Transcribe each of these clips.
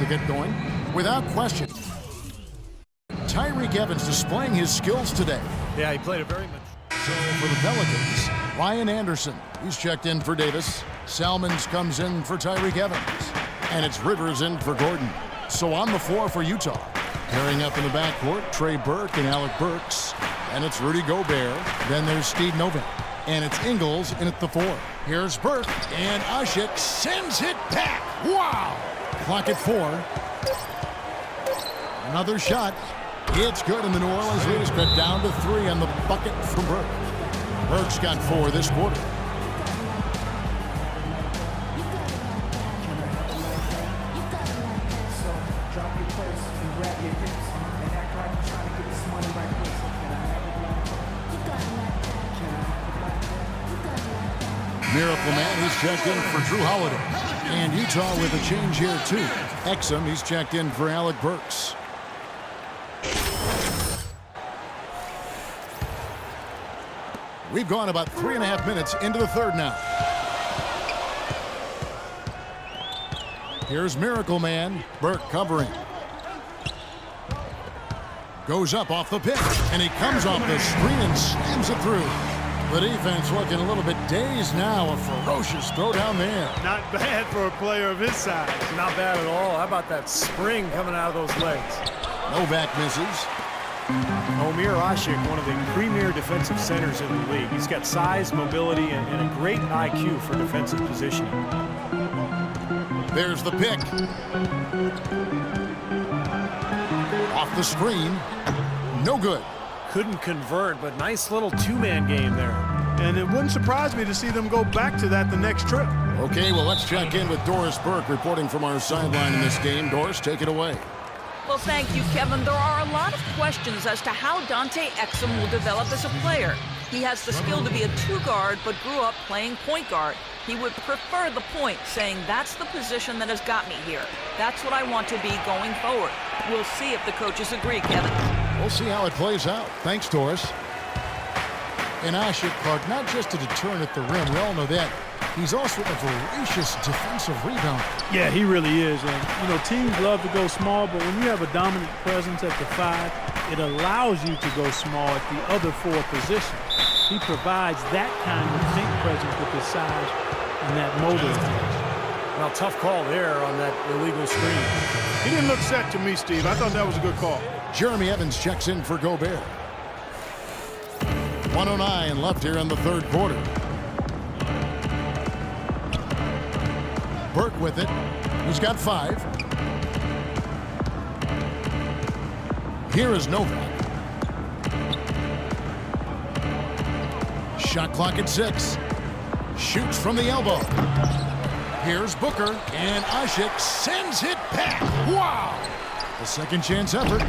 to get going. Without question, Tyreke Evans displaying his skills today. Yeah, he played a very much. So for the Pelicans, Ryan Anderson, he's checked in for Davis. Salmons comes in for Tyreke Evans. And it's Rivers in for Gordon. So on the floor for Utah. Pairing up in the backcourt, Trey Burke and Alec Burks. And it's Rudy Gobert. Then there's Steve Novak. And it's Ingles in at the 4. Here's Burke, and Ashik sends it back. Wow! Clock at 4. Another shot. It's good, and the New Orleans lead is cut down to 3 on the bucket from Burke. Burke's got 4 this quarter. Miracle Man, he's checked in for Drew Holiday. And Utah with a change here, too. Exum, he's checked in for Alec Burks. We've gone about 3.5 minutes into the third now. Here's Miracle Man. Burke covering. Goes up off the pick, and he comes off the screen and slams it through. The defense looking a little bit dazed now. A ferocious throw down there. Not bad for a player of his size. Not bad at all. How about that spring coming out of those legs? Novak misses. Omer Ashik, one of the premier defensive centers in the league. He's got size, mobility, and a great IQ for defensive positioning. There's the pick. Off the screen. No good. Couldn't convert, but nice little two-man game there. And it wouldn't surprise me to see them go back to that the next trip. Okay, well, let's check in with Doris Burke reporting from our sideline in this game. Doris, take it away. Well, thank you, Kevin. There are a lot of questions as to how Dante Exum will develop as a player. He has the skill to be a two-guard, but grew up playing point guard. He would prefer the point, saying that's the position that has got me here. That's what I want to be going forward. We'll see if the coaches agree, Kevin. We'll see how it plays out. Thanks, Doris. And Ashik, Clark, not just a deterrent at the rim. We all know that. He's also a voracious defensive rebounder. Yeah, he really is. And, you know, teams love to go small, but when you have a dominant presence at the 5, it allows you to go small at the other 4 positions. He provides that kind of think presence with his size and that motor advantage. Well, tough call there on that illegal screen. He didn't look set to me, Steve. I thought that was a good call. Jeremy Evans checks in for Gobert. 1:09 left here in the third quarter. Burke with it. He's got 5. Here is Novak. Shot clock at 6. Shoots from the elbow. Here's Booker, and Ashik sends it back. Wow! A second chance effort.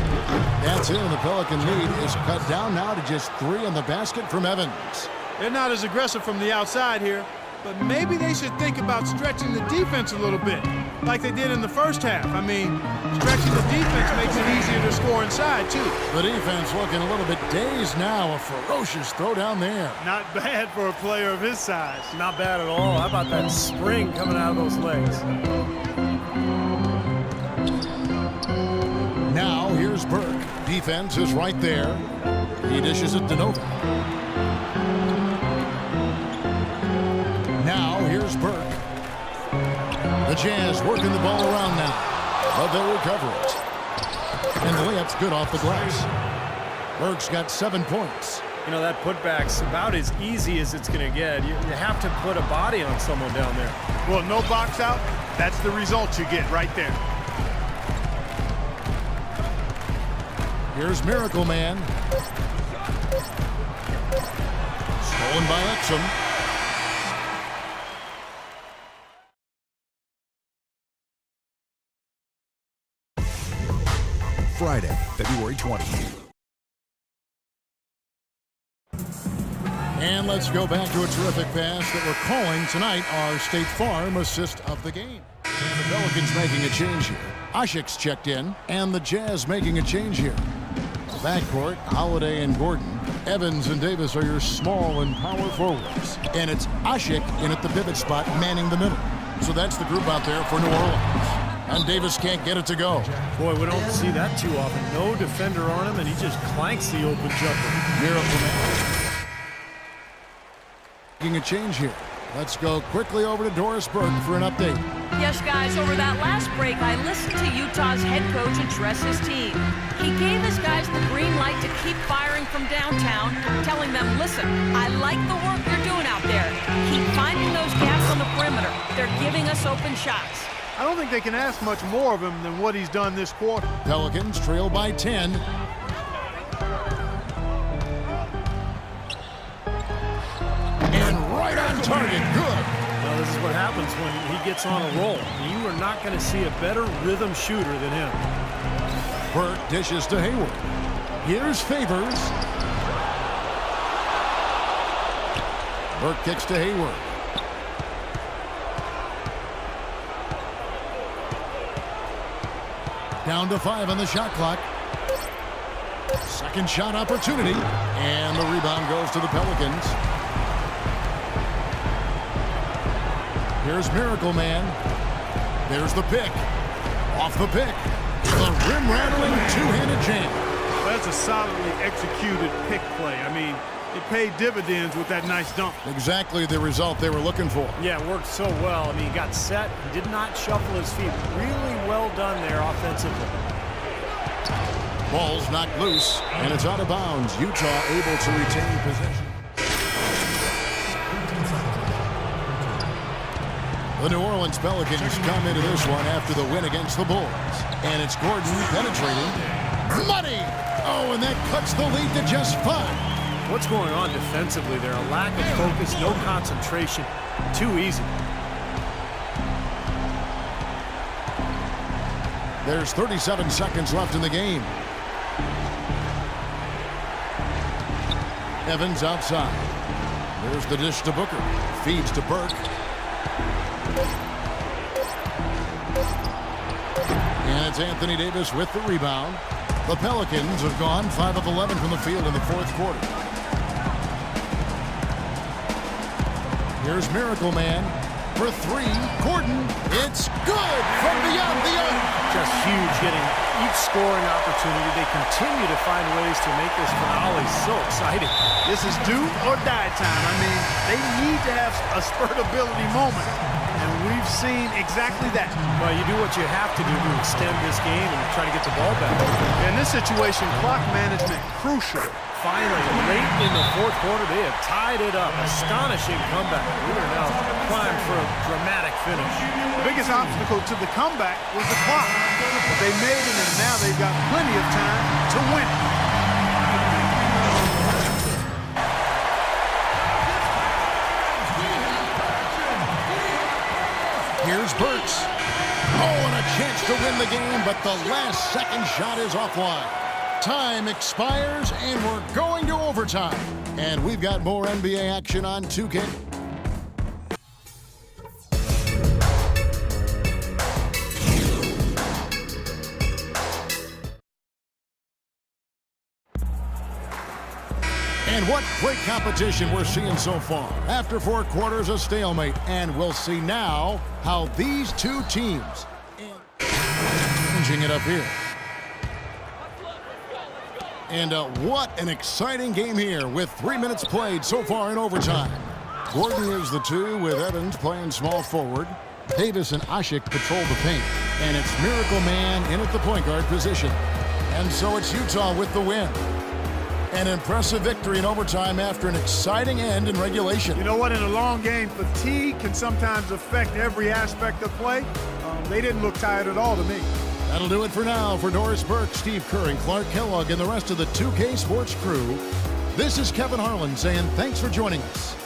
That's it, and the Pelican lead is cut down now to just 3 on the basket from Evans. They're not as aggressive from the outside here, but maybe they should think about stretching the defense a little bit, like they did in the first half. I mean, stretching the defense makes it easier to score inside, too. The defense looking a little bit dazed now. A ferocious throw down there. Not bad for a player of his size. Not bad at all. How about that spring coming out of those legs? Now here's Burke. Defense is right there. He dishes it to Novak. Now here's Burke. The Jazz working the ball around now, but they'll recover it. And the layup's good off the glass. Burke's got 7 points. You know, that putback's about as easy as it's going to get. You have to put a body on someone down there. Well, no box out. That's the result you get right there. Here's Miracle Man. Stolen by Exum. Friday, February 20th. And let's go back to a terrific pass that we're calling tonight our State Farm assist of the game. And the Pelicans making a change here. Ashik's checked in, and the Jazz making a change here. Backcourt, Holiday and Gordon. Evans and Davis are your small and power forwards. And it's Ashik in at the pivot spot, manning the middle. So that's the group out there for New Orleans. And Davis can't get it to go. Boy, we don't see that too often. No defender on him, and he just clanks the open jumper. Miracle Man. Making a change here. Let's go quickly over to Doris Burke for an update. Yes, guys, over that last break, I listened to Utah's head coach address his team. He gave his guys the green light to keep firing from downtown, telling them, listen, I like the work you're doing out there. Keep finding those gaps on the perimeter. They're giving us open shots. I don't think they can ask much more of him than what he's done this quarter. Pelicans trail by 10. And right on target. Good. Well, this is what happens when he gets on a roll. You are not going to see a better rhythm shooter than him. Burke dishes to Hayward. Here's Favors. Burke kicks to Hayward. Down to 5 on the shot clock. Second shot opportunity. And the rebound goes to the Pelicans. Here's Miracle Man. There's the pick. Off the pick. The rim-rattling two-handed jam. That's a solidly executed pick play. I mean, it paid dividends with that nice dunk. Exactly the result they were looking for. Yeah, it worked so well. I mean, he got set. He did not shuffle his feet. Really well done there offensively. Ball's knocked loose, and it's out of bounds. Utah able to retain possession. The New Orleans Pelicans come into this one after the win against the Bulls. And it's Gordon penetrating. Money! Oh, and that cuts the lead to just 5. What's going on defensively there? A lack of focus, no concentration. Too easy. There's 37 seconds left in the game. Evans outside. There's the dish to Booker. Feeds to Burke. And it's Anthony Davis with the rebound. The Pelicans have gone 5 of 11 from the field in the fourth quarter. Here's Miracle Man for 3. Gordon, it's good from beyond the arc. Just huge, getting each scoring opportunity. They continue to find ways to make this finale so exciting. This is do or die time. I mean, they need to have a spurt ability moment. And we've seen exactly that. Well, you do what you have to do to extend this game and try to get the ball back. In this situation, clock management crucial. Finally, late in the fourth quarter, they have tied it up. Astonishing comeback. We are now primed for a dramatic finish. The biggest obstacle to the comeback was the clock. But they made it, and now they've got plenty of time to win it. Here's Burks. Oh, and a chance to win the game, but the last second shot is offline. Time expires, and we're going to overtime. And we've got more NBA action on 2K. And what great competition we're seeing so far. After 4 quarters, a stalemate. And we'll see now how these two teams changing it up here. And what an exciting game here with 3 minutes played so far in overtime. Gordon is the 2 with Evans playing small forward. Davis and Asik patrol the paint. And it's Miracle Man in at the point guard position. And so it's Utah with the win. An impressive victory in overtime after an exciting end in regulation. You know what? In a long game, fatigue can sometimes affect every aspect of play. They didn't look tired at all to me. That'll do it for now. For Doris Burke, Steve Kerr, and Clark Kellogg, and the rest of the 2K Sports crew, this is Kevin Harlan saying thanks for joining us.